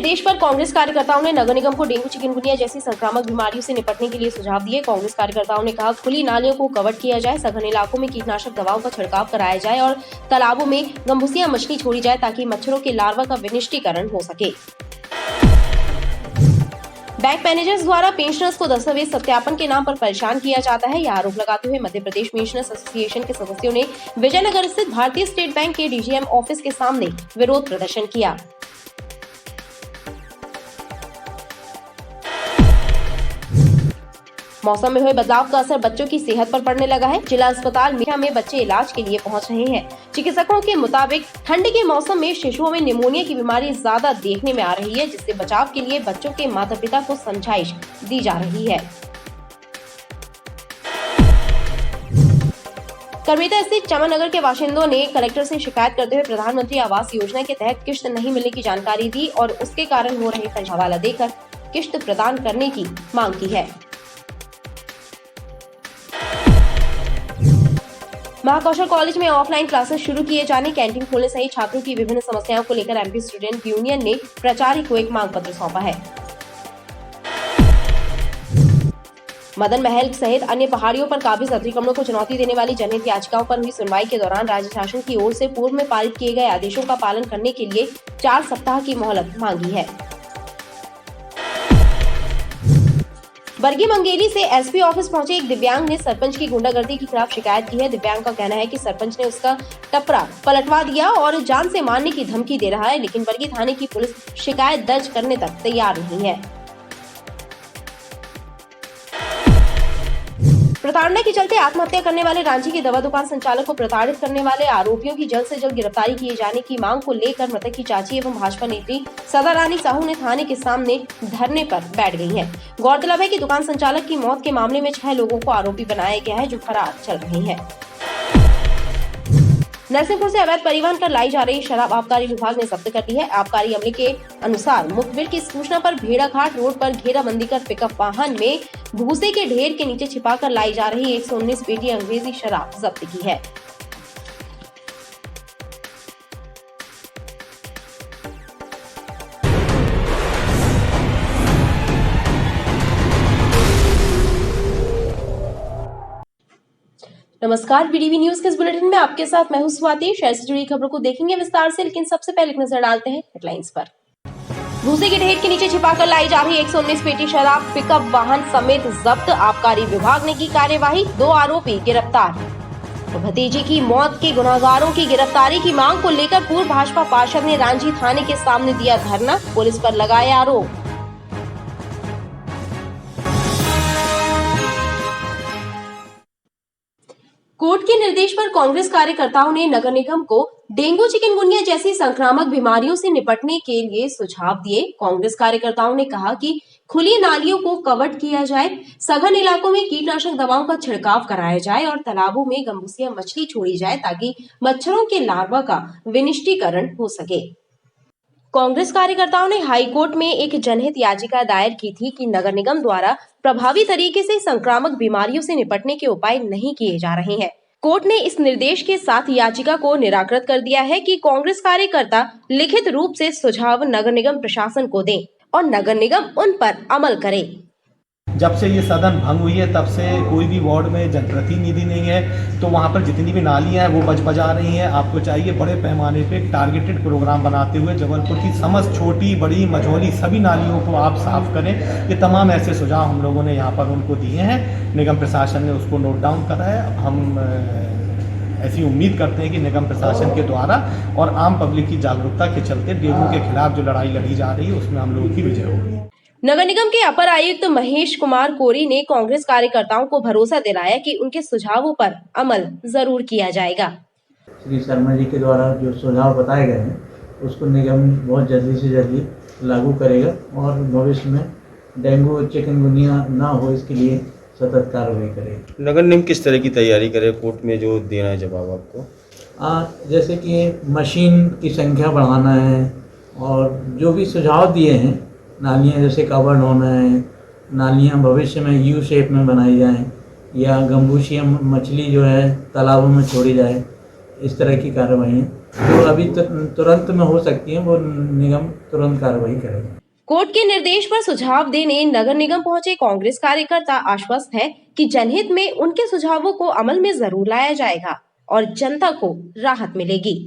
निर्देश पर कांग्रेस कार्यकर्ताओं ने नगर निगम को डेंगू चिकनगुनिया जैसी संक्रामक बीमारियों से निपटने के लिए सुझाव दिए। कांग्रेस कार्यकर्ताओं ने कहा, खुली नालियों को कवर किया जाए, सघन इलाकों में कीटनाशक दवाओं का छिड़काव कराया जाए और तालाबों में गंबूसिया मछली छोड़ी जाए ताकि मच्छरों के लार्वा का विनिष्टीकरण हो सके। बैंक मैनेजर्स द्वारा पेंशनर्स को दस्तावेज सत्यापन के नाम पर परेशान किया जाता है, यह आरोप लगाते हुए मध्य प्रदेश पेंशनर्स एसोसिएशन के सदस्यों ने विजयनगर स्थित भारतीय स्टेट बैंक के डीजीएम ऑफिस के सामने विरोध प्रदर्शन किया। मौसम में हुए बदलाव का असर बच्चों की सेहत पर पड़ने लगा है। जिला अस्पताल में बच्चे इलाज के लिए पहुंच रहे हैं। चिकित्सकों के मुताबिक ठंड के मौसम में शिशुओं में निमोनिया की बीमारी ज्यादा देखने में आ रही है, जिससे बचाव के लिए बच्चों के माता पिता को समझाइश दी जा रही है। करमेता स्थित चमन नगर के बाशिंदों ने कलेक्टर से शिकायत करते हुए प्रधानमंत्री आवास योजना के तहत किश्त नहीं मिलने की जानकारी दी और उसके कारण हो रहे फर्जी हवाला देकर किश्त प्रदान करने की मांग की है। महाकौशल कॉलेज में ऑफलाइन क्लासेस शुरू किए जाने, कैंटीन खोलने सहित छात्रों की विभिन्न समस्याओं को लेकर एमपी स्टूडेंट यूनियन ने प्राचार्य को एक मांग पत्र सौंपा है। मदन महल सहित अन्य पहाड़ियों पर काबिज अतिक्रमणों को चुनौती देने वाली जनहित याचिकाओं पर हुई सुनवाई के दौरान राज्य शासन की ओर से पूर्व में पारित किए गए आदेशों का पालन करने के लिए 4 सप्ताह की मोहलत मांगी है। बरगी मंगेली से एसपी ऑफिस पहुंचे एक दिव्यांग ने सरपंच की गुंडागर्दी के खिलाफ शिकायत की है। दिव्यांग का कहना है कि सरपंच ने उसका टपरा पलटवा दिया और जान से मारने की धमकी दे रहा है, लेकिन बरगी थाने की पुलिस शिकायत दर्ज करने तक तैयार नहीं है। प्रताड़ना के चलते आत्महत्या करने वाले रांची के दवा दुकान संचालक को प्रताड़ित करने वाले आरोपियों की जल्द से जल्द गिरफ्तारी किए जाने की मांग को लेकर मृतक की चाची एवं भाजपा नेत्री सदा रानी साहू ने थाने के सामने धरने पर बैठ गई हैं। गौरतलब है कि दुकान संचालक की मौत के मामले में 6 लोगों को आरोपी बनाया गया है, जो फरार चल रहे हैं। नरसिंहपुर से अवैध परिवहन कर लाई जा रही शराब आबकारी विभाग ने जब्त कर ली है। आबकारी अमले के अनुसार मुखबिर की सूचना पर भेड़ाघाट रोड पर घेराबंदी कर पिकअप वाहन में भूसे के ढेर के नीचे छिपाकर लाई जा रही 119 पेटी अंग्रेजी शराब जब्त की है। नमस्कार, बीडीवी न्यूज के इस बुलेटिन में आपके साथ मैं हूं स्वाति। शहर से जुड़ी खबरों को देखेंगे विस्तार से, लेकिन सबसे पहले एक नजर डालते हैं हेडलाइंस पर। भूसे के ढेर के नीचे छिपाकर लाई जा रही 119 पेटी शराब, पिकअप वाहन समेत जब्त। आबकारी विभाग ने की कार्यवाही, 2 आरोपी गिरफ्तार। तो भतीजी की मौत के गुनहगारों की गिरफ्तारी की मांग को लेकर पूर्व भाजपा पार्षद ने रांची थाने के सामने दिया धरना, पुलिस पर लगाए आरोप। कोर्ट के निर्देश पर कांग्रेस कार्यकर्ताओं ने नगर निगम को डेंगू चिकनगुनिया जैसी संक्रामक बीमारियों से निपटने के लिए सुझाव दिए। कांग्रेस कार्यकर्ताओं ने कहा कि खुली नालियों को कवर किया जाए, सघन इलाकों में कीटनाशक दवाओं का छिड़काव कराया जाए और तालाबों में गंबूसिया मछली छोड़ी जाए ताकि मच्छरों के लार्वा का विनिष्टीकरण हो सके। कांग्रेस कार्यकर्ताओं ने हाईकोर्ट में एक जनहित याचिका दायर की थी कि नगर निगम द्वारा प्रभावी तरीके से संक्रामक बीमारियों से निपटने के उपाय नहीं किए जा रहे हैं। कोर्ट ने इस निर्देश के साथ याचिका को निराकृत कर दिया है कि कांग्रेस कार्यकर्ता लिखित रूप से सुझाव नगर निगम प्रशासन को दें और नगर निगम उन पर अमल करे। जब से ये सदन भंग हुई है तब से कोई भी वार्ड में जनप्रतिनिधि नहीं है, तो वहाँ पर जितनी भी नालियाँ हैं वो बजा रही हैं। आपको चाहिए बड़े पैमाने पे टारगेटेड प्रोग्राम बनाते हुए जबलपुर की समस्त छोटी बड़ी मझोली सभी नालियों को आप साफ करें। ये तमाम ऐसे सुझाव हम लोगों ने यहाँ पर उनको दिए हैं, निगम प्रशासन ने उसको नोट डाउन करा है। अब हम ऐसी उम्मीद करते हैं कि निगम प्रशासन के द्वारा और आम पब्लिक की जागरूकता के चलते डेंगू के खिलाफ जो लड़ाई लड़ी जा रही है उसमें हम लोगों की विजय होगी। नगर निगम के अपर आयुक्त महेश कुमार कोरी ने कांग्रेस कार्यकर्ताओं को भरोसा दिलाया कि उनके सुझावों पर अमल जरूर किया जाएगा। श्री शर्मा जी के द्वारा जो सुझाव बताए गए हैं उसको निगम बहुत जल्दी से जल्दी लागू करेगा और भविष्य में डेंगू और चिकनगुनिया ना हो इसके लिए सतत कार्रवाई करेगा। नगर निगम किस तरह की तैयारी करे कोर्ट में जो देना है जवाब आपको? जैसे कि मशीन की संख्या बढ़ाना है और जो भी सुझाव दिए हैं, नालियाँ जैसे कवर्ड होना है, नालियाँ भविष्य में यू शेप में बनाई जाएं या गंबूसिया मछली जो है तालाबों में छोड़ी जाए, इस तरह की कार्रवाइयाँ जो अभी तुरंत में हो सकती हैं वो निगम तुरंत कार्रवाई करेगा। कोर्ट के निर्देश पर सुझाव देने नगर निगम पहुंचे कांग्रेस कार्यकर्ता आश्वस्त है कि जनहित में उनके सुझावों को अमल में जरूर लाया जाएगा और जनता को राहत मिलेगी।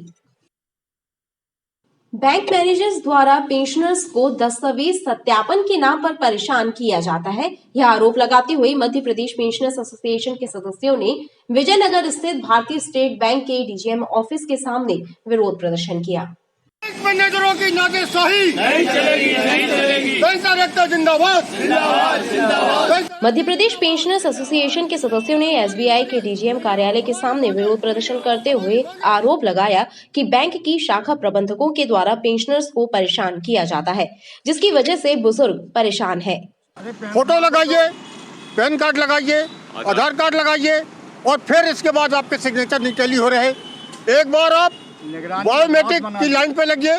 बैंक मैनेजर्स द्वारा पेंशनर्स को दस्तावेज सत्यापन के नाम पर परेशान किया जाता है, यह आरोप लगाते हुए मध्य प्रदेश पेंशनर्स एसोसिएशन के सदस्यों ने विजयनगर स्थित भारतीय स्टेट बैंक के डीजीएम ऑफिस के सामने विरोध प्रदर्शन किया। मैनेजरों की नादेशाही नहीं चलेगी, नहीं चलेगी। पेंशन एक्ट जिंदाबाद, जिंदाबाद, जिंदाबाद। मध्य प्रदेश पेंशनर्स एसोसिएशन के सदस्यों ने एसबीआई के डीजीएम कार्यालय के सामने विरोध प्रदर्शन करते हुए आरोप लगाया कि बैंक की शाखा प्रबंधकों के द्वारा पेंशनर्स को परेशान किया जाता है, जिसकी वजह से बुजुर्ग परेशान है। फोटो लगाइए, पैन कार्ड लगाइए, आधार कार्ड लगाइए और फिर इसके बाद आपके सिग्नेचर नहीं टैली हो रहे। एक बार आप बायोमेट्रिक की लाइन पे लगिए,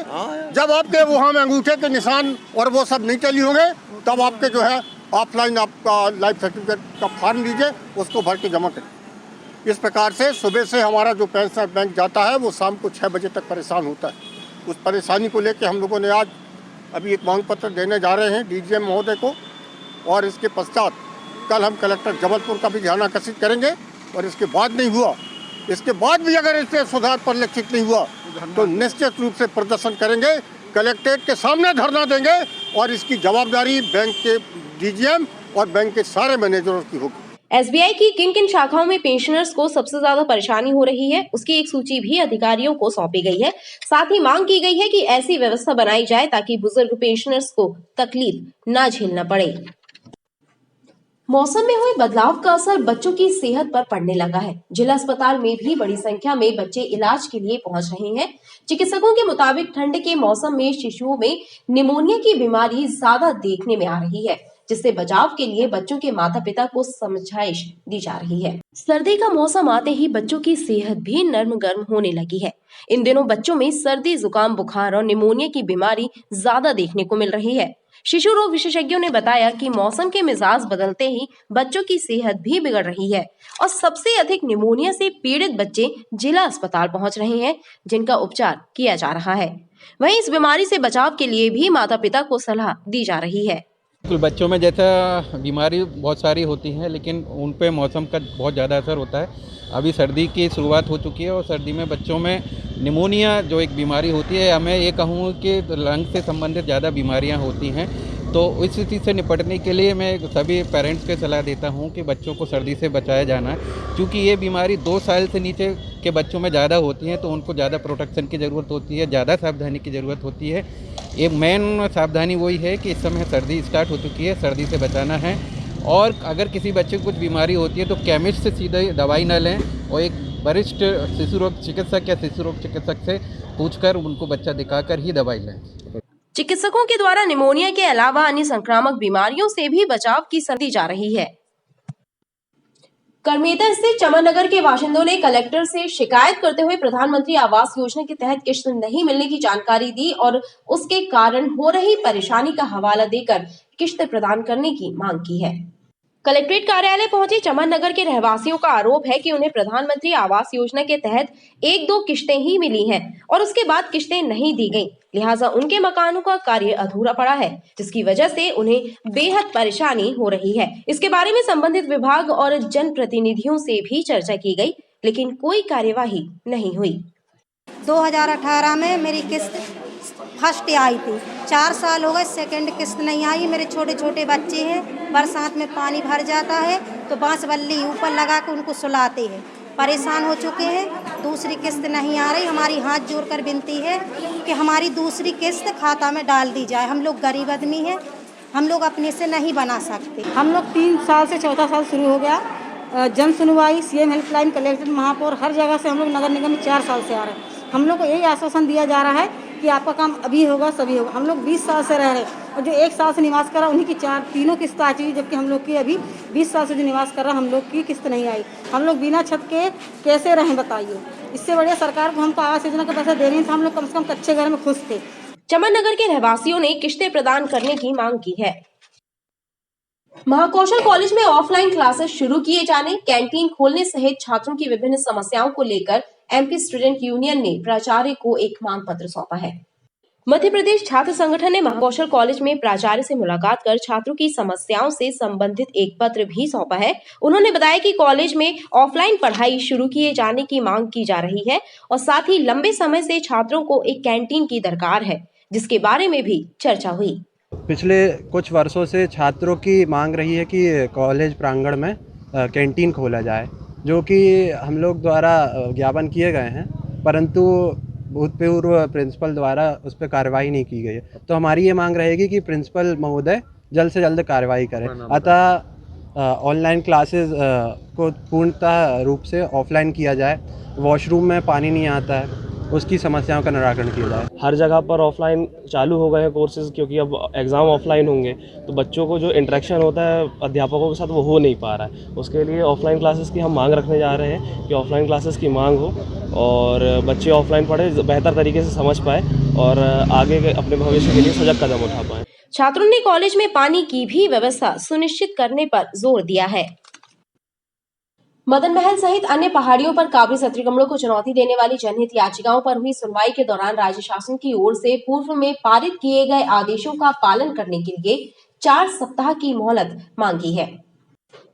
जब आपके वहाँ में अंगूठे के निशान और वो सब नहीं टैली होंगे तब आपके जो है ऑफलाइन आपका लाइफ सर्टिफिकेट का फॉर्म लीजिए, उसको भर के जमा करें। इस प्रकार से सुबह से हमारा जो पेंशन बैंक जाता है वो शाम को 6 बजे तक परेशान होता है। उस परेशानी को लेकर हम लोगों ने आज अभी एक मांग पत्र देने जा रहे हैं डीजीएम महोदय को और इसके पश्चात कल हम कलेक्टर जबलपुर का भी ध्यान आकर्षित करेंगे और इसके बाद नहीं हुआ, इसके बाद भी अगर इससे सुधार परिलक्षित नहीं हुआ तो निश्चित रूप से प्रदर्शन करेंगे, कलेक्ट्रेट के सामने धरना देंगे और इसकी जवाबदारी बैंक के डीजीएम और बैंक के सारे मैनेजरों की होगी। एसबीआई की किन किन शाखाओं में पेंशनर्स को सबसे ज्यादा परेशानी हो रही है, उसकी एक सूची भी अधिकारियों को सौंपी गई है। साथ ही मांग की गई है कि ऐसी व्यवस्था बनाई जाए ताकि बुजुर्ग पेंशनर्स को तकलीफ न झेलना पड़े। मौसम में हुए बदलाव का असर बच्चों की सेहत पर पड़ने लगा है। जिला अस्पताल में भी बड़ी संख्या में बच्चे इलाज के लिए पहुंच रहे हैं। चिकित्सकों के मुताबिक ठंड के मौसम में शिशुओं में निमोनिया की बीमारी ज्यादा देखने में आ रही है, जिससे बचाव के लिए बच्चों के माता पिता को समझाइश दी जा रही है। सर्दी का मौसम आते ही बच्चों की सेहत भी नर्म गर्म होने लगी है। इन दिनों बच्चों में सर्दी, जुकाम, बुखार और निमोनिया की बीमारी ज्यादा देखने को मिल रही है। शिशु रोग विशेषज्ञों ने बताया कि मौसम के मिजाज बदलते ही बच्चों की सेहत भी बिगड़ रही है और सबसे अधिक निमोनिया से पीड़ित बच्चे जिला अस्पताल पहुंच रहे हैं, जिनका उपचार किया जा रहा है। वहीं इस बीमारी से बचाव के लिए भी माता पिता को सलाह दी जा रही है। बच्चों में जैसा बीमारी बहुत सारी होती हैं, लेकिन उन पे मौसम का बहुत ज़्यादा असर होता है। अभी सर्दी की शुरुआत हो चुकी है और सर्दी में बच्चों में निमोनिया जो एक बीमारी होती है, मैं ये कहूँ कि लंग से संबंधित ज़्यादा बीमारियां होती हैं। तो इस स्थिति से निपटने के लिए मैं सभी पेरेंट्स को सलाह देता हूं कि बच्चों को सर्दी से बचाया जाना है, क्योंकि ये बीमारी 2 साल से नीचे के बच्चों में ज़्यादा होती है, तो उनको ज़्यादा प्रोटेक्शन की ज़रूरत होती है, ज़्यादा सावधानी की ज़रूरत होती है। एक मेन सावधानी वही है कि इस समय सर्दी स्टार्ट हो चुकी है, सर्दी से बचाना है। और अगर किसी बच्चे को कुछ बीमारी होती है तो केमिस्ट से सीधे दवाई न लें और एक वरिष्ठ शिशु रोग चिकित्सक या शिशु रोग चिकित्सक से पूछकर उनको बच्चा दिखाकर ही दवाई लें। चिकित्सकों के द्वारा निमोनिया के अलावा अन्य संक्रामक बीमारियों से भी बचाव की सलाह दी जा रही है। करमेता स्थित चमन नगर के बाशिंदों ने कलेक्टर से शिकायत करते हुए प्रधानमंत्री आवास योजना के तहत किश्त नहीं मिलने की जानकारी दी और उसके कारण हो रही परेशानी का हवाला देकर किश्त प्रदान करने की मांग की है। कलेक्ट्रेट कार्यालय पहुंचे चमन नगर के रहवासियों का आरोप है कि उन्हें प्रधानमंत्री आवास योजना के तहत 1-2 किश्तें ही मिली हैं और उसके बाद किश्तें नहीं दी गईं, लिहाजा उनके मकानों का कार्य अधूरा पड़ा है, जिसकी वजह से उन्हें बेहद परेशानी हो रही है। इसके बारे में संबंधित विभाग और जनप्रतिनिधियों से भी चर्चा की गई, लेकिन कोई कार्यवाही नहीं हुई। 2018 में मेरी किस्त फर्स्ट आई थी, 4 साल हो गए सेकंड किस्त नहीं आई। मेरे छोटे छोटे बच्चे हैं, बरसात में पानी भर जाता है तो बांस बल्ली ऊपर लगा के उनको सुलाते हैं, परेशान हो चुके हैं। दूसरी किस्त नहीं आ रही, हमारी हाथ जोड़कर विनती है कि हमारी दूसरी किस्त खाता में डाल दी जाए। हम लोग गरीब आदमी हैं, हम लोग अपने से नहीं बना सकते। हम लोग 3 साल से चौथा साल शुरू हो गया। जन सुनवाई, सीएम हेल्पलाइन, कलेक्टर, महापौर, हर जगह से हम लोग नगर निगम में 4 साल से आ रहे हैं। हम लोग को यही आश्वासन दिया जा रहा है कि आपका काम अभी होगा, सभी होगा। हम लोग 20 साल से रह रहे हैं और जो 1 साल से निवास कर रहा उन्हीं की 3 किस्त आ चुकी, जबकि हम लोग की अभी 20 साल से जो निवास कर रहा हम लोग की किस्त नहीं आई। हम लोग बिना छत के कैसे रहें बताइए। इससे बढ़िया सरकार को हमको आवास योजना के पैसे दे रही थी, हम लोग कम से कम कच्चे घर में खुश थे। चमन नगर के रहवासियों ने किश्तें प्रदान करने की मांग की है। महाकौशल कॉलेज में ऑफलाइन क्लासेस शुरू किए जाने, कैंटीन खोलने सहित छात्रों की विभिन्न समस्याओं को लेकर एमपी स्टूडेंट यूनियन ने प्राचार्य को एक मांग पत्र सौंपा है। मध्य प्रदेश छात्र संगठन ने महाकौशल कॉलेज में प्राचार्य से मुलाकात कर छात्रों की समस्याओं से संबंधित एक पत्र भी सौंपा है। उन्होंने बताया कि कॉलेज में ऑफलाइन पढ़ाई शुरू किए जाने की मांग की जा रही है और साथ ही लंबे समय से छात्रों को एक कैंटीन की दरकार है, जिसके बारे में भी चर्चा हुई। पिछले कुछ वर्षों से छात्रों की मांग रही है कि कॉलेज प्रांगण में कैंटीन खोला जाए, जो कि हम लोग द्वारा ज्ञापन किए गए हैं, परंतु भूतपूर्व प्रिंसिपल द्वारा उस पर कार्रवाई नहीं की गई है। तो हमारी ये मांग रहेगी कि प्रिंसिपल महोदय जल्द से जल्द कार्रवाई करें। अतः ऑनलाइन क्लासेस को पूर्णतः रूप से ऑफलाइन किया जाए। वॉशरूम में पानी नहीं आता है, उसकी समस्याओं का निराकरण किया जाए। हर जगह पर ऑफलाइन चालू हो गए हैं कोर्सेज, क्योंकि अब एग्ज़ाम ऑफलाइन होंगे तो बच्चों को जो इंटरेक्शन होता है अध्यापकों के साथ वो हो नहीं पा रहा है। उसके लिए ऑफलाइन क्लासेस की हम मांग रखने जा रहे हैं कि ऑफलाइन क्लासेस की मांग हो और बच्चे ऑफलाइन पढ़े, बेहतर तरीके से समझ पाए और आगे अपने भविष्य के लिए सजग कदम उठा पाए। छात्रों ने कॉलेज में पानी की भी व्यवस्था सुनिश्चित करने पर जोर दिया है। मदन महल सहित अन्य पहाड़ियों पर काबिज अतिक्रमणों को चुनौती देने वाली जनहित याचिकाओं पर हुई सुनवाई के दौरान राज्य शासन की ओर से पूर्व में पारित किए गए आदेशों का पालन करने के लिए 4 सप्ताह की मोहलत मांगी है।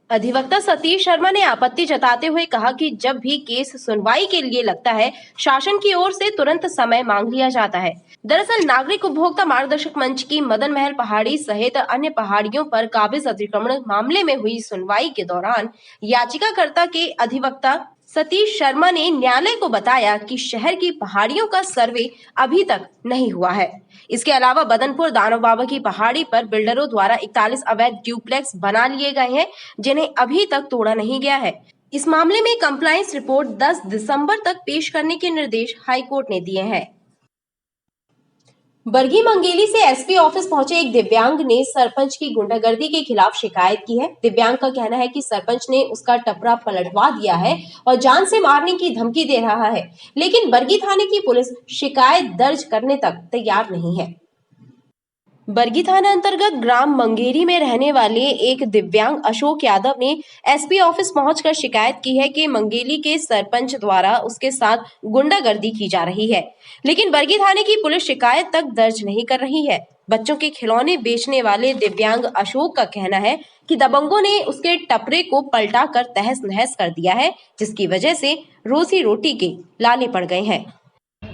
अधिवक्ता सतीश शर्मा ने आपत्ति जताते हुए कहा कि जब भी केस सुनवाई के लिए लगता है, शासन की ओर से तुरंत समय मांग लिया जाता है। दरअसल नागरिक उपभोक्ता मार्गदर्शक मंच की मदन महल पहाड़ी सहित अन्य पहाड़ियों पर काबिज अतिक्रमण मामले में हुई सुनवाई के दौरान याचिकाकर्ता के अधिवक्ता सतीश शर्मा ने न्यायालय को बताया कि शहर की पहाड़ियों का सर्वे अभी तक नहीं हुआ है। इसके अलावा बदनपुर दानव बाबा की पहाड़ी पर बिल्डरों द्वारा 41 अवैध ड्यूप्लेक्स बना लिए गए हैं, जिन्हें अभी तक तोड़ा नहीं गया है। इस मामले में कंप्लायंस रिपोर्ट 10 दिसंबर तक पेश करने के निर्देश हाईकोर्ट ने दिए हैं। बरगी मंगेली से एसपी ऑफिस पहुंचे एक दिव्यांग ने सरपंच की गुंडागर्दी के खिलाफ शिकायत की है। दिव्यांग का कहना है कि सरपंच ने उसका टपरा पलटवा दिया है और जान से मारने की धमकी दे रहा है, लेकिन बरगी थाने की पुलिस शिकायत दर्ज करने तक तैयार नहीं है। बरगी थाना अंतर्गत ग्राम मंगेरी में रहने वाले एक दिव्यांग अशोक यादव ने एसपी ऑफिस पहुंचकर शिकायत की है कि मंगेली के सरपंच द्वारा उसके साथ गुंडागर्दी की जा रही है, लेकिन बरगी थाने की पुलिस शिकायत तक दर्ज नहीं कर रही है। बच्चों के खिलौने बेचने वाले दिव्यांग अशोक का कहना है कि दबंगों ने उसके टपरे को पलटा कर तहस नहस कर दिया है, जिसकी वजह से रोजी रोटी के लाले पड़ गए हैं।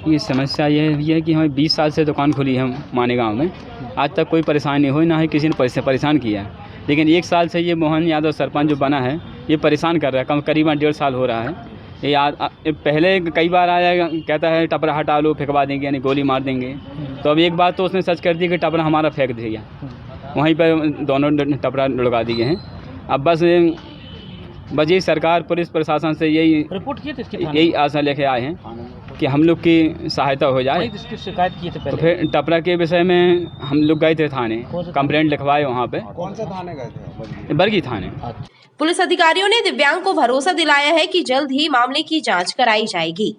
ये समस्या ये है कि हमें 20 साल से दुकान खुली है माने गांव में, आज तक कोई परेशानी हुई ना है, किसी ने परेशान किया है। लेकिन 1 साल से ये मोहन यादव सरपंच जो बना है ये परेशान कर रहा है, करीबन 1.5 साल हो रहा है। ये पहले कई बार आया, कहता है टपरा हटा लो, फेंकवा देंगे, यानी गोली मार देंगे। तो अब एक बात तो उसने सच कर दी कि टपरा हमारा फेंक दिया, वहीं पर दोनों टपरा लुढ़का दिए हैं। अब बस यही सरकार पुलिस प्रशासन से यही रिपोर्ट किए थे, यही आशा लेके आए हैं कि हम लोग की सहायता हो जाए। शिकायत किए थे पहले? तो फिर टपरा के विषय में हम लोग गए थे थाने, कंप्लेंट लिखवाए वहाँ पे। कौन सा थाने गए थे? बरगी थाने। पुलिस अधिकारियों ने दिव्यांग को भरोसा दिलाया है कि जल्द ही मामले की जांच कराई जाएगी।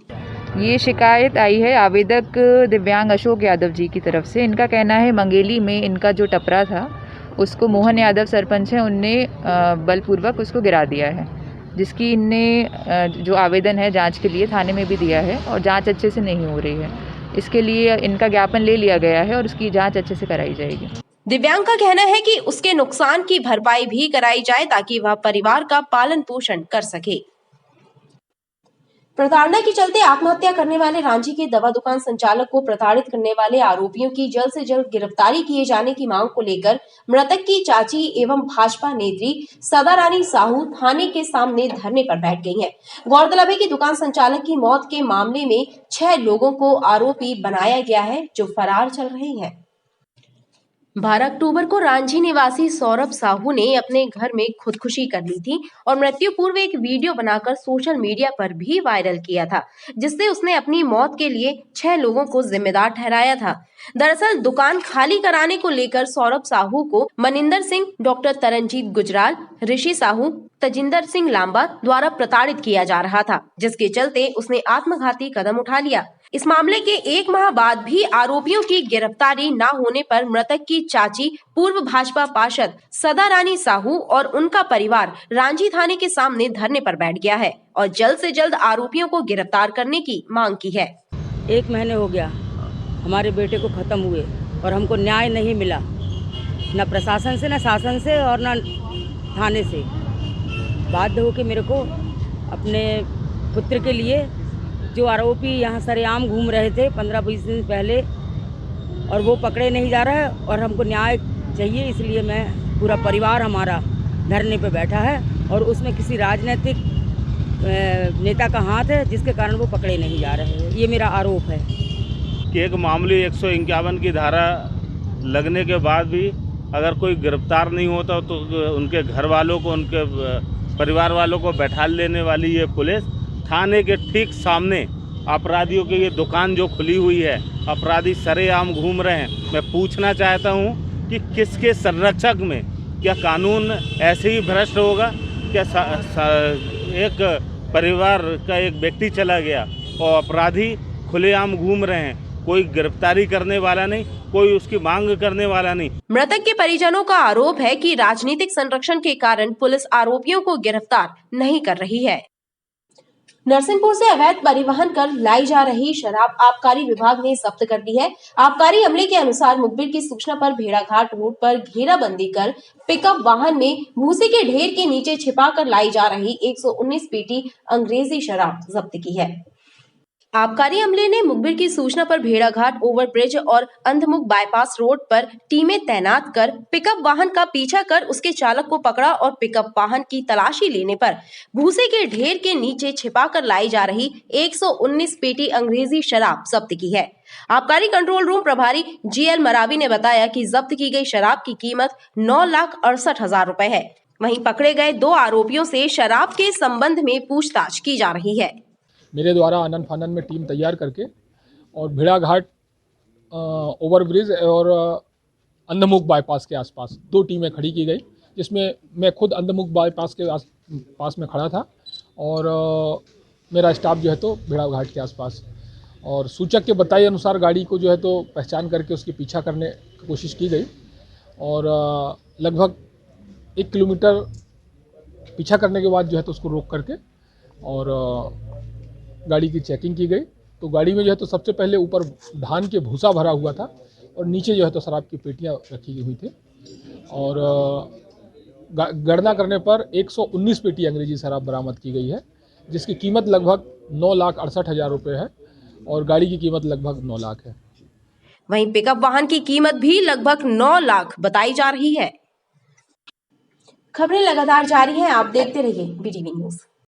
ये शिकायत आई है आवेदक दिव्यांग अशोक यादव जी की तरफ से। इनका कहना है मंगेली में इनका जो टपरा था उसको मोहन यादव सरपंच है, उनने बलपूर्वक उसको गिरा दिया है, जिसकी इनने जो आवेदन है जांच के लिए थाने में भी दिया है और जांच अच्छे से नहीं हो रही है। इसके लिए इनका ज्ञापन ले लिया गया है और उसकी जांच अच्छे से कराई जाएगी। दिव्यांग का कहना है कि उसके नुकसान की भरपाई भी कराई जाए ताकि वह परिवार का पालन पोषण कर सके। प्रताड़ना के चलते आत्महत्या करने वाले रांची के दवा दुकान संचालक को प्रताड़ित करने वाले आरोपियों की जल्द से जल्द गिरफ्तारी किए जाने की मांग को लेकर मृतक की चाची एवं भाजपा नेत्री सदा रानी साहू थाने के सामने धरने पर बैठ गई हैं। गौरतलब है कि दुकान संचालक की मौत के मामले में 6 लोगों को आरोपी बनाया गया है, जो फरार चल रहे हैं। 12 अक्टूबर को रांची निवासी सौरभ साहू ने अपने घर में खुदकुशी कर ली थी और मृत्यु पूर्व एक वीडियो बनाकर सोशल मीडिया पर भी वायरल किया था, जिससे उसने अपनी मौत के लिए 6 लोगों को जिम्मेदार ठहराया था। दरअसल दुकान खाली कराने को लेकर सौरभ साहू को मनिंदर सिंह, डॉक्टर तरनजीत गुजराल, ऋषि साहू, तजिंदर सिंह लांबा द्वारा प्रताड़ित किया जा रहा था, जिसके चलते उसने आत्मघाती कदम उठा लिया। इस मामले के 1 माह बाद भी आरोपियों की गिरफ्तारी न होने पर मृतक की चाची पूर्व भाजपा पार्षद सदा रानी साहू और उनका परिवार रांची थाने के सामने धरने पर बैठ गया है और जल्द से जल्द आरोपियों को गिरफ्तार करने की मांग की है। 1 महीने हो गया हमारे बेटे को खत्म हुए और हमको न्याय नहीं मिला, न प्रशासन से, न शासन से और न थाने से। बाध्य होकर मेरे को अपने पुत्र के लिए, जो आरोपी यहाँ सरेआम घूम रहे थे 15-20 दिन पहले, और वो पकड़े नहीं जा रहे हैं और हमको न्याय चाहिए, इसलिए मैं पूरा परिवार हमारा धरने पे बैठा है और उसमें किसी राजनीतिक नेता का हाथ है जिसके कारण वो पकड़े नहीं जा रहे हैं। ये मेरा आरोप है कि एक मामूली 151 की धारा लगने के बाद भी अगर कोई गिरफ्तार नहीं होता तो उनके घर वालों को, उनके परिवार वालों को बैठा लेने वाली ये पुलिस थाने के ठीक सामने अपराधियों की ये दुकान जो खुली हुई है, अपराधी सरेआम घूम रहे हैं। मैं पूछना चाहता हूँ कि किसके संरक्षक में क्या कानून ऐसे ही भ्रष्ट होगा? क्या एक परिवार का एक व्यक्ति चला गया और अपराधी खुलेआम घूम रहे हैं, कोई गिरफ्तारी करने वाला नहीं, कोई उसकी मांग करने वाला नहीं। मृतक के परिजनों का आरोप है कि राजनीतिक संरक्षण के कारण पुलिस आरोपियों को गिरफ्तार नहीं कर रही है। नरसिंहपुर से अवैध परिवहन कर लाई जा रही शराब आबकारी विभाग ने जब्त कर दी है। आबकारी अमले के अनुसार मुखबिर की सूचना पर भेड़ाघाट रोड पर घेराबंदी कर पिकअप वाहन में भूसे के ढेर के नीचे छिपा कर लाई जा रही 119 पेटी अंग्रेजी शराब जब्त की है। आबकारी अमले ने मुखबिर की सूचना पर भेड़ाघाट ओवरब्रिज और अंधमुख बाईपास रोड पर टीमें तैनात कर पिकअप वाहन का पीछा कर उसके चालक को पकड़ा और पिकअप वाहन की तलाशी लेने पर भूसे के ढेर के नीचे छिपाकर लाई जा रही 119 पेटी अंग्रेजी शराब जब्त की है। आबकारी कंट्रोल रूम प्रभारी GL मरावी ने बताया कि जब्त की गई शराब की कीमत 9,68,000 रुपए है। वहीं पकड़े गए 2 आरोपियों से शराब के संबंध में पूछताछ की जा रही है। मेरे द्वारा आनन फानन में टीम तैयार करके और भेड़ाघाट ओवरब्रिज और अंधमुख बाईपास के आसपास 2 टीमें खड़ी की गई, जिसमें मैं खुद अंधमुख बाईपास के पास में खड़ा था और मेरा स्टाफ जो है तो भेड़ाघाट के आसपास। और सूचक के बताए अनुसार गाड़ी को जो है तो पहचान करके उसकी पीछा करने की कोशिश की गई और लगभग 1 किलोमीटर पीछा करने के बाद जो है तो उसको रोक करके और गाड़ी की चेकिंग की गई। तो गाड़ी में जो है तो सबसे पहले ऊपर धान के भूसा भरा हुआ था और नीचे जो है तो शराब की पेटियां रखी हुई थी और गणना करने पर 119 पेटी अंग्रेजी शराब बरामद की गई है, जिसकी कीमत लगभग 9,68,000 रुपये है और गाड़ी की कीमत लगभग 9 लाख है। वहीं पिकअप वाहन की कीमत भी लगभग 9 लाख बताई जा रही है। खबरें लगातार जारी हैं, आप देखते रहिए BTV न्यूज़।